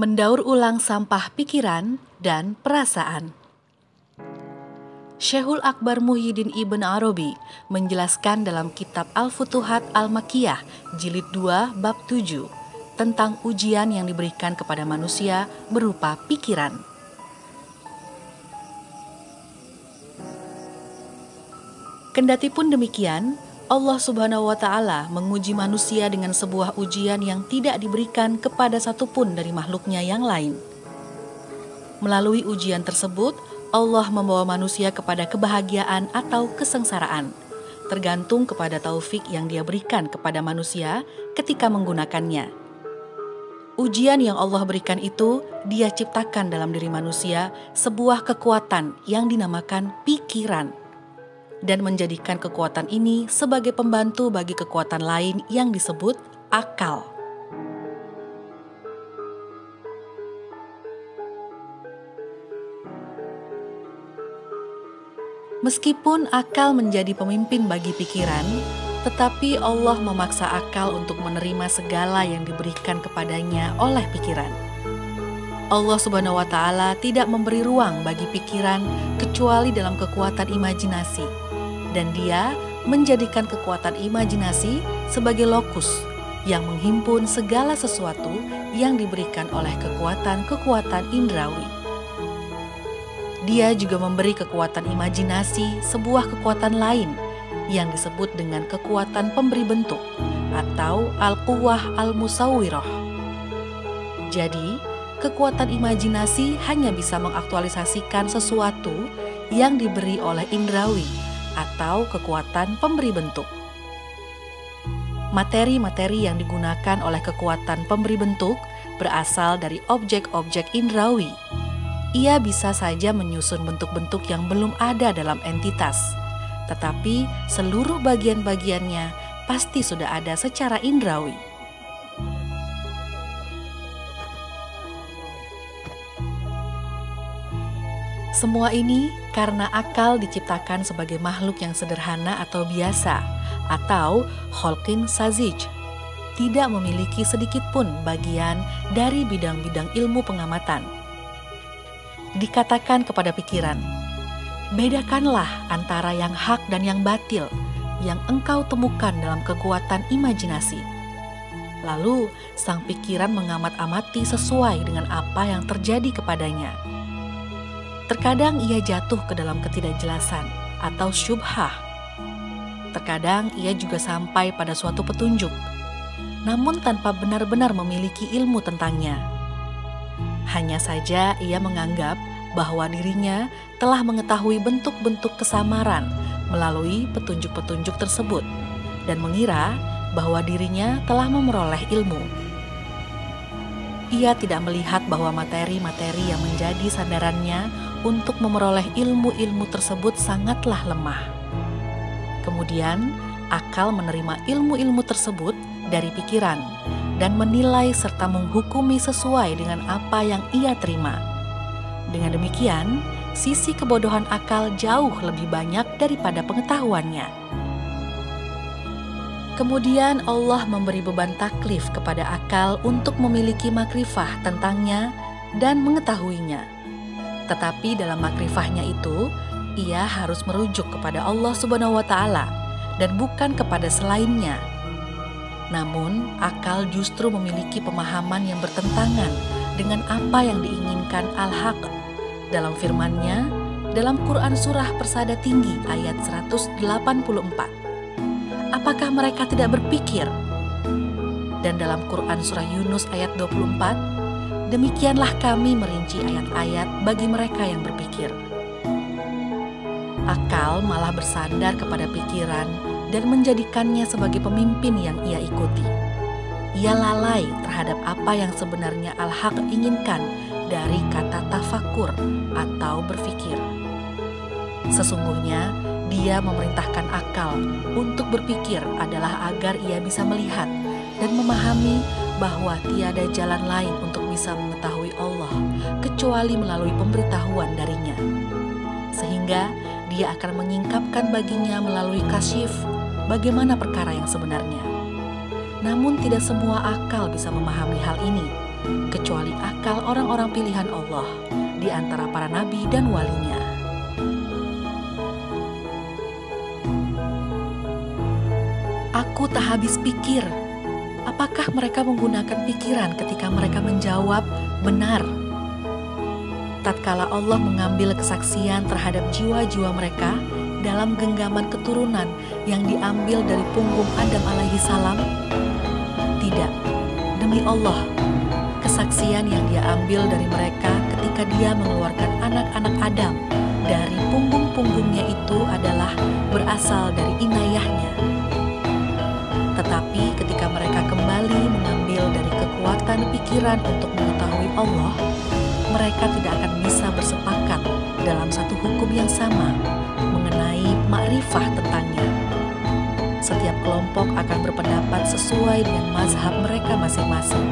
Mendaur ulang sampah pikiran dan perasaan. Syekhul Akbar Muhyiddin Ibn Arabi menjelaskan dalam kitab Al-Futuhat Al-Makkiyah Jilid 2 Bab 7 tentang ujian yang diberikan kepada manusia berupa pikiran. Kendatipun demikian, Allah Subhanahu wa Ta'ala menguji manusia dengan sebuah ujian yang tidak diberikan kepada satupun dari makhluknya yang lain. Melalui ujian tersebut, Allah membawa manusia kepada kebahagiaan atau kesengsaraan, tergantung kepada taufik yang Dia berikan kepada manusia ketika menggunakannya. Ujian yang Allah berikan itu, Dia ciptakan dalam diri manusia sebuah kekuatan yang dinamakan pikiran, dan menjadikan kekuatan ini sebagai pembantu bagi kekuatan lain yang disebut akal. Meskipun akal menjadi pemimpin bagi pikiran, tetapi Allah memaksa akal untuk menerima segala yang diberikan kepadanya oleh pikiran. Allah Subhanahu wa Ta'ala tidak memberi ruang bagi pikiran kecuali dalam kekuatan imajinasi. Dan Dia menjadikan kekuatan imajinasi sebagai lokus yang menghimpun segala sesuatu yang diberikan oleh kekuatan-kekuatan indrawi. Dia juga memberi kekuatan imajinasi sebuah kekuatan lain yang disebut dengan kekuatan pemberi bentuk atau al-quwwah al-musawwirah. Jadi, kekuatan imajinasi hanya bisa mengaktualisasikan sesuatu yang diberi oleh indrawi atau kekuatan pemberi bentuk. Materi-materi yang digunakan oleh kekuatan pemberi bentuk berasal dari objek-objek indrawi. Ia bisa saja menyusun bentuk-bentuk yang belum ada dalam entitas, tetapi seluruh bagian-bagiannya pasti sudah ada secara indrawi. Semua ini karena akal diciptakan sebagai makhluk yang sederhana atau biasa, atau kholqin sazij, tidak memiliki sedikit pun bagian dari bidang-bidang ilmu pengamatan. Dikatakan kepada pikiran, bedakanlah antara yang hak dan yang batil yang engkau temukan dalam kekuatan imajinasi. Lalu sang pikiran mengamat-amati sesuai dengan apa yang terjadi kepadanya. Terkadang ia jatuh ke dalam ketidakjelasan atau syubhah. Terkadang ia juga sampai pada suatu petunjuk, namun tanpa benar-benar memiliki ilmu tentangnya. Hanya saja ia menganggap bahwa dirinya telah mengetahui bentuk-bentuk kesamaran melalui petunjuk-petunjuk tersebut dan mengira bahwa dirinya telah memperoleh ilmu. Ia tidak melihat bahwa materi-materi yang menjadi sandarannya untuk memperoleh ilmu-ilmu tersebut sangatlah lemah. Kemudian, akal menerima ilmu-ilmu tersebut dari pikiran dan menilai serta menghukumi sesuai dengan apa yang ia terima. Dengan demikian, sisi kebodohan akal jauh lebih banyak daripada pengetahuannya. Kemudian Allah memberi beban taklif kepada akal untuk memiliki makrifah tentangnya dan mengetahuinya. Tetapi dalam makrifahnya itu, ia harus merujuk kepada Allah Subhanahu wa Ta'ala dan bukan kepada selainnya. Namun, akal justru memiliki pemahaman yang bertentangan dengan apa yang diinginkan Al-Haq dalam firman-Nya dalam Quran Surah Persada Tinggi ayat 184. Apakah mereka tidak berpikir? Dan dalam Quran Surah Yunus ayat 24, demikianlah kami merinci ayat-ayat bagi mereka yang berpikir. Akal malah bersandar kepada pikiran dan menjadikannya sebagai pemimpin yang ia ikuti. Ia lalai terhadap apa yang sebenarnya Al-Haq inginkan dari kata tafakur atau berpikir. Sesungguhnya, Dia memerintahkan akal untuk berpikir adalah agar ia bisa melihat dan memahami bahwa tiada jalan lain untuk bisa mengetahui Allah kecuali melalui pemberitahuan darinya. Sehingga Dia akan menyingkapkan baginya melalui kasyif bagaimana perkara yang sebenarnya. Namun tidak semua akal bisa memahami hal ini. kecuali akal orang-orang pilihan Allah di antara para nabi dan walinya. Aku tak habis pikir, apakah mereka menggunakan pikiran ketika mereka menjawab benar? Tatkala Allah mengambil kesaksian terhadap jiwa-jiwa mereka dalam genggaman keturunan yang diambil dari punggung Adam alaihi salam? Tidak, demi Allah, kesaksian yang dia ambil dari mereka ketika dia mengeluarkan anak-anak Adam dari punggung-punggungnya itu adalah berasal dari inayahnya. Tetapi ketika mereka kembali mengambil dari kekuatan pikiran untuk mengetahui Allah, mereka tidak akan bisa bersepakat dalam satu hukum yang sama mengenai makrifah tentangnya. Setiap kelompok akan berpendapat sesuai dengan mazhab mereka masing-masing.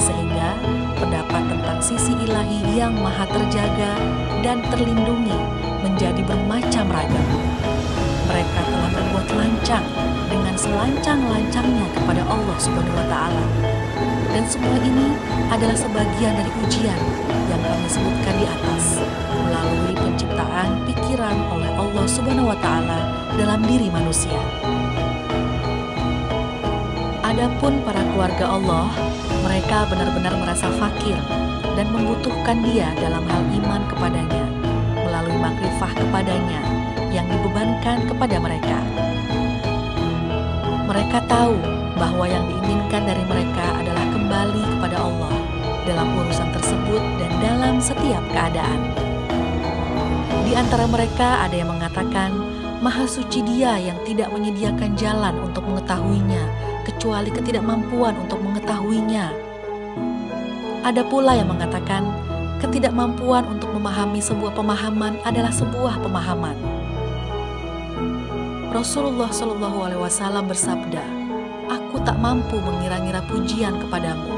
Sehingga pendapat tentang sisi ilahi yang maha terjaga dan terlindungi menjadi bermacam ragam. Mereka telah berbuat lancang dengan selancang-lancangnya kepada Allah Subhanahu wa Ta'ala. Dan semua ini adalah sebagian dari ujian yang kami sebutkan di atas melalui penciptaan pikiran oleh Allah Subhanahu wa Ta'ala dalam diri manusia. Adapun para keluarga Allah, mereka benar-benar merasa fakir dan membutuhkan Dia dalam hal iman kepadanya melalui makrifah kepadanya yang dibebankan kepada mereka. Mereka tahu bahwa yang diinginkan dari mereka adalah kembali kepada Allah dalam urusan tersebut dan dalam setiap keadaan. Di antara mereka ada yang mengatakan, Maha suci Dia yang tidak menyediakan jalan untuk mengetahuinya, kecuali ketidakmampuan untuk mengetahuinya. Ada pula yang mengatakan, ketidakmampuan untuk memahami sebuah pemahaman adalah sebuah pemahaman. Rasulullah Shallallahu Alaihi Wasallam bersabda, "Aku tak mampu mengira-ngira pujian kepadamu."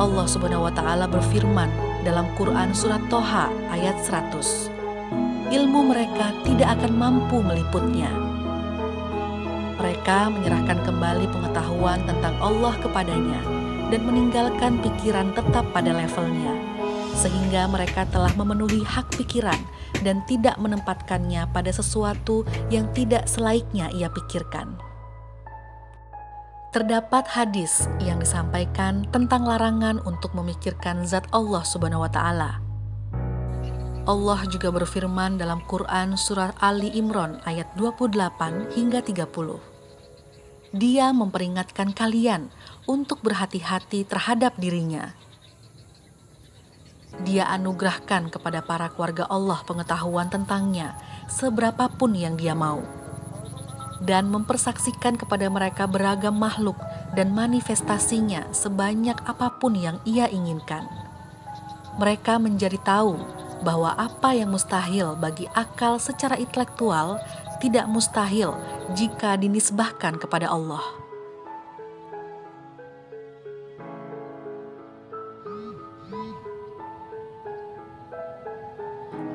Allah Subhanahu Wa Taala berfirman dalam Quran surat Toha ayat 100, ilmu mereka tidak akan mampu meliputnya. Mereka menyerahkan kembali pengetahuan tentang Allah kepadanya dan meninggalkan pikiran tetap pada levelnya, sehingga mereka telah memenuhi hak pikiran dan tidak menempatkannya pada sesuatu yang tidak selaiknya ia pikirkan. Terdapat hadis yang disampaikan tentang larangan untuk memikirkan zat Allah Subhanahu wa Ta'ala. Allah juga berfirman dalam Quran surah Ali Imran ayat 28 hingga 30. Dia memperingatkan kalian untuk berhati-hati terhadap dirinya. Dia anugerahkan kepada para keluarga Allah pengetahuan tentangnya seberapapun yang Dia mau, dan mempersaksikan kepada mereka beragam makhluk dan manifestasinya sebanyak apapun yang Ia inginkan. Mereka menjadi tahu bahwa apa yang mustahil bagi akal secara intelektual tidak mustahil jika dinisbahkan kepada Allah.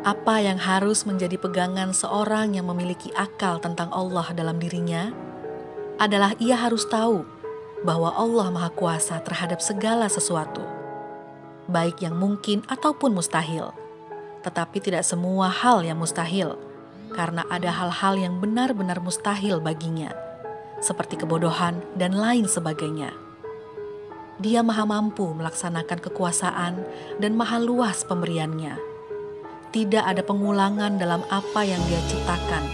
Apa yang harus menjadi pegangan seorang yang memiliki akal tentang Allah dalam dirinya adalah ia harus tahu bahwa Allah Maha Kuasa terhadap segala sesuatu, baik yang mungkin ataupun mustahil. Tetapi tidak semua hal yang mustahil, karena ada hal-hal yang benar-benar mustahil baginya, seperti kebodohan dan lain sebagainya. Dia Maha mampu melaksanakan kekuasaan dan maha luas pemberiannya. Tidak ada pengulangan dalam apa yang Dia ciptakan.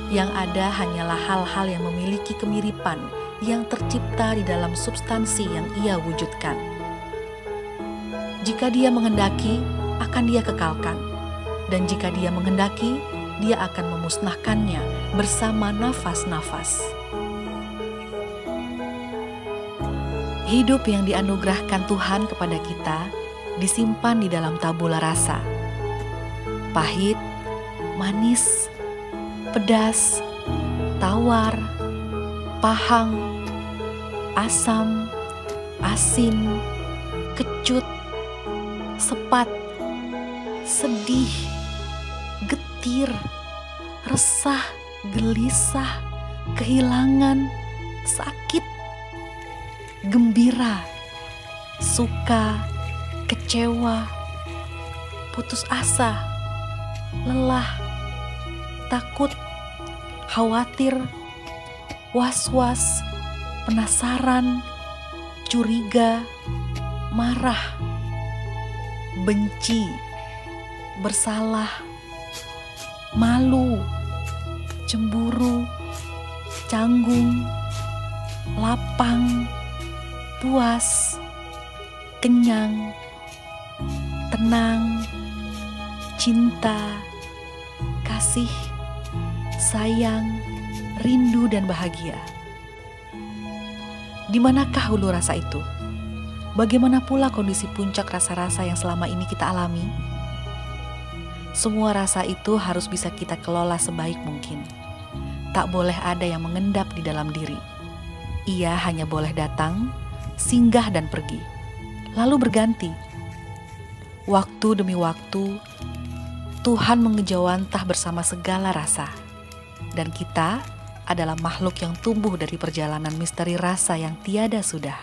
Yang ada hanyalah hal-hal yang memiliki kemiripan yang tercipta di dalam substansi yang Ia wujudkan. Jika Dia menghendaki, akan Dia kekalkan. Dan jika Dia menghendaki, Dia akan memusnahkannya bersama nafas-nafas. Hidup yang dianugerahkan Tuhan kepada kita disimpan di dalam tabula rasa. Pahit, manis, pedas, tawar, pahang, asam, asin, kecut, sepat, sedih, getir, resah, gelisah, kehilangan, sakit, gembira, suka, kecewa, putus asa, lelah, takut, khawatir, was-was, penasaran, curiga, marah, benci, bersalah, malu, cemburu, canggung, lapang, puas, kenyang, tenang, cinta, kasih, sayang, rindu, dan bahagia. Di manakah hulu rasa itu? Bagaimana pula kondisi puncak rasa-rasa yang selama ini kita alami? Semua rasa itu harus bisa kita kelola sebaik mungkin. Tak boleh ada yang mengendap di dalam diri. Ia hanya boleh datang, singgah, dan pergi, lalu berganti. Waktu demi waktu, Tuhan mengejawantah bersama segala rasa. Dan kita adalah makhluk yang tumbuh dari perjalanan misteri rasa yang tiada sudah.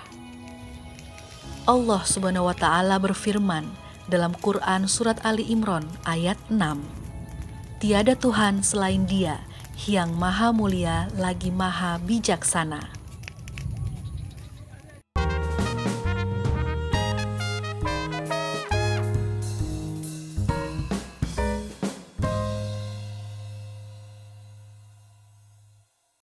Allah Subhanahu wa Ta'ala berfirman dalam Quran Surat Ali Imran ayat 6, "Tiada Tuhan selain Dia yang maha mulia lagi maha bijaksana."